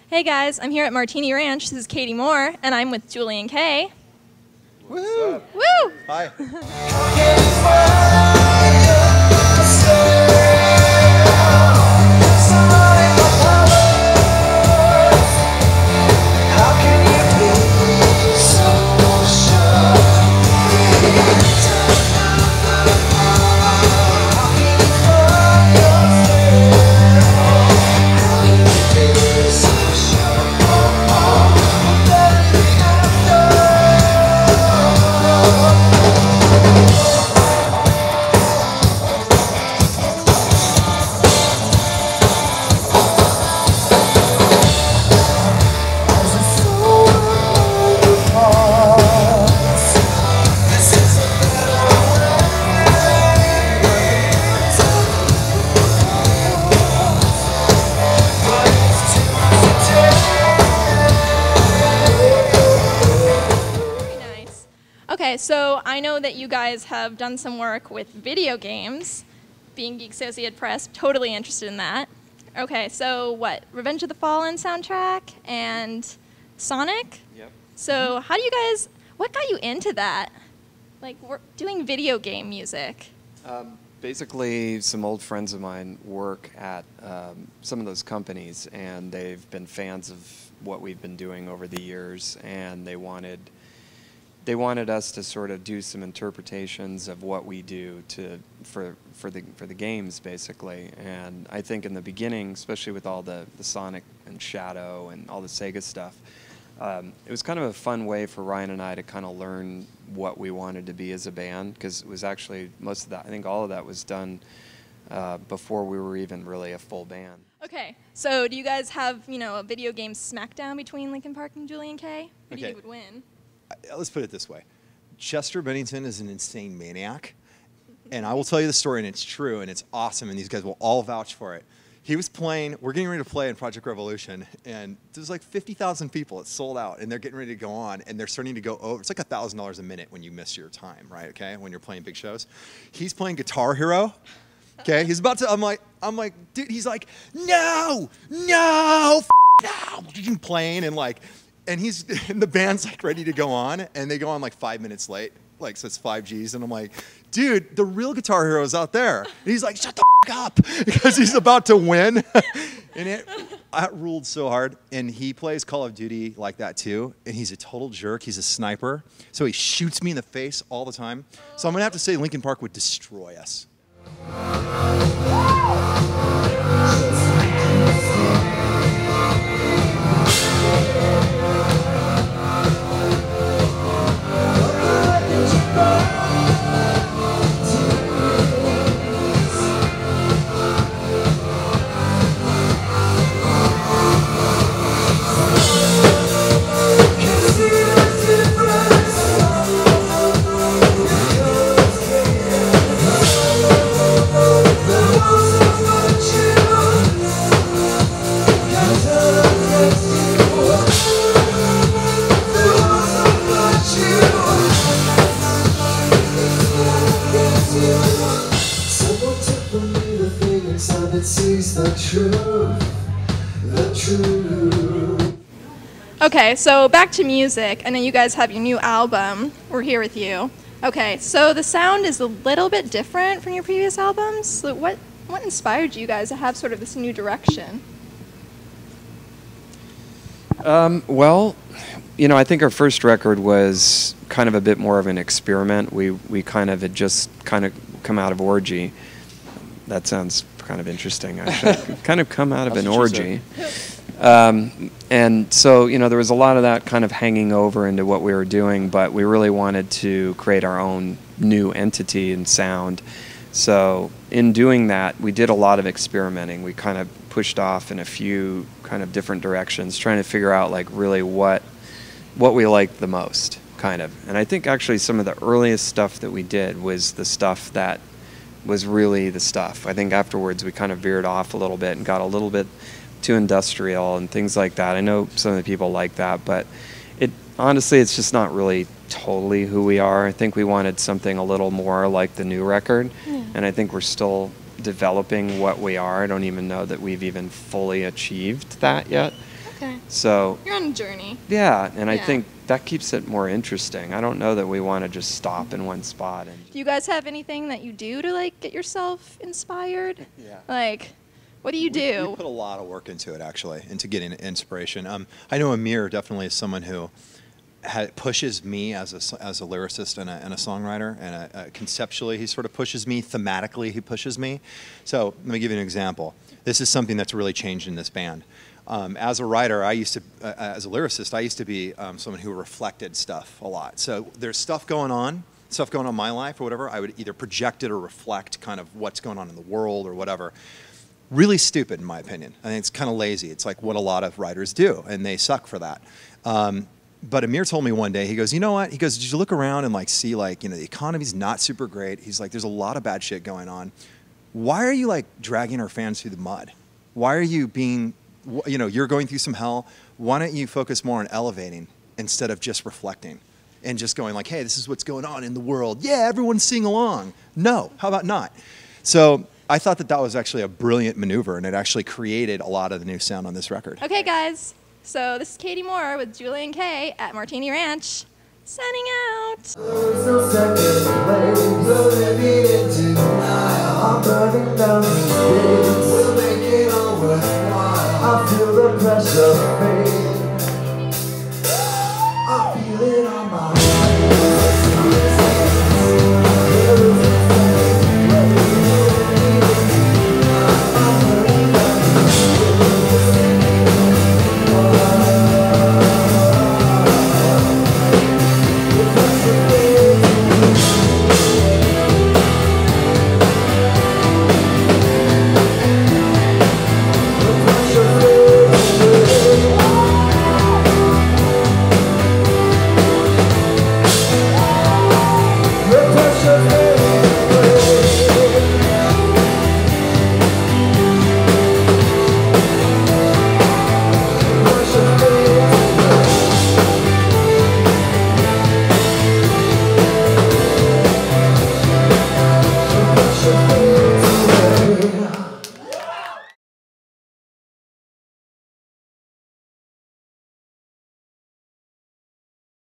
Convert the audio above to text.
Hey guys, I'm here at Martini Ranch. This is Katy Mor, and I'm with Julien-K. Woo! Woo! Hi. Okay, so I know that you guys have done some work with video games. Being Geek Associated Press, totally interested in that. Okay, so what? Revenge of the Fallen soundtrack and Sonic? Yep. So how do you guys, what got you into that? Like, we're doing video game music. Basically, some old friends of mine work at some of those companies, and they've been fans of what we've been doing over the years, and they wanted us to sort of do some interpretations of what we do for the games, basically. And I think in the beginning, especially with all the Sonic and Shadow and all the Sega stuff, it was kind of a fun way for Ryan and I to kind of learn what we wanted to be as a band, because it was actually most of that, I think all of that was done before we were even really a full band. Okay, so do you guys have, a video game smackdown between Linkin Park and Julien-K? Who do you Okay. think would win? Let's put it this way. Chester Bennington is an insane maniac, and I will tell you the story, and it's true, and it's awesome, and these guys will all vouch for it. He was playing, we're getting ready to play in Project Revolution, and there's like 50,000 people. It's sold out, and they're getting ready to go on, and they're starting to go over. It's like $1,000 a minute when you miss your time, right? Okay, when you're playing big shows. He's playing Guitar Hero. Okay, he's about to. I'm like, dude. He's like, no, no, playing, and he's and the band's like ready to go on, and they go on like 5 minutes late, like, so it's 5 Gs, and I'm like, dude, the real Guitar Hero is out there. And he's like, shut the up, because he's about to win. And I ruled so hard. And he plays Call of Duty like that too, and he's a total jerk. He's a sniper, so he shoots me in the face all the time. So I'm gonna have to say Linkin Park would destroy us. Okay, so back to music. I know you guys have your new album. We're here with you. Okay, so the sound is a little bit different from your previous albums. So what inspired you guys to have sort of this new direction? Well, I think our first record was kind of a bit more of an experiment. We kind of had just kind of come out of orgy. That sounds kind of interesting, actually. Kind of come out of an orgy. And so, there was a lot of that kind of hanging over into what we were doing, but we really wanted to create our own new entity and sound. So in doing that, we did a lot of experimenting. We kind of pushed off in a few kind of different directions, trying to figure out like really what we liked the most, kind of. And I think actually some of the earliest stuff that we did was the stuff that was really the stuff. I think afterwards we kind of veered off a little bit and got a little bit too industrial and things like that. I know some of the people like that, but honestly, it's just not really totally who we are. I think we wanted something a little more like the new record, and I think we're still developing what we are. I don't even know that we've even fully achieved that yet. Okay. So you're on a journey. yeah, and I Yeah. think that keeps it more interesting. I don't know that we want to just stop in one spot. And Do you guys have anything that you do to like get yourself inspired? Yeah. Like, what do you do? We put a lot of work into it, actually, into getting inspiration. I know Amir definitely is someone who pushes me as a lyricist and a songwriter, and conceptually he sort of pushes me, thematically he pushes me. So let me give you an example. This is something that's really changed in this band. As a writer, as a lyricist, I used to be someone who reflected stuff a lot. So there's stuff going on in my life or whatever, I would either project it or reflect kind of what's going on in the world or whatever. Really stupid, in my opinion. I think it's kind of lazy. It's like what a lot of writers do, and they suck for that. But Amir told me one day, he goes, you know what? He goes, did you look around and like see like, you know, the economy's not super great. He's like, there's a lot of bad shit going on. Why are you like dragging our fans through the mud? Why are you being, you know, you're going through some hell. Why don't you focus more on elevating instead of just reflecting and just going like, hey, this is what's going on in the world. Yeah, everyone sing along. No, how about not? So I thought that was actually a brilliant maneuver, and it actually created a lot of the new sound on this record. Okay, guys. So this is Katy Mor with Julien-K at Martini Ranch, signing out. I feel the pressure fade.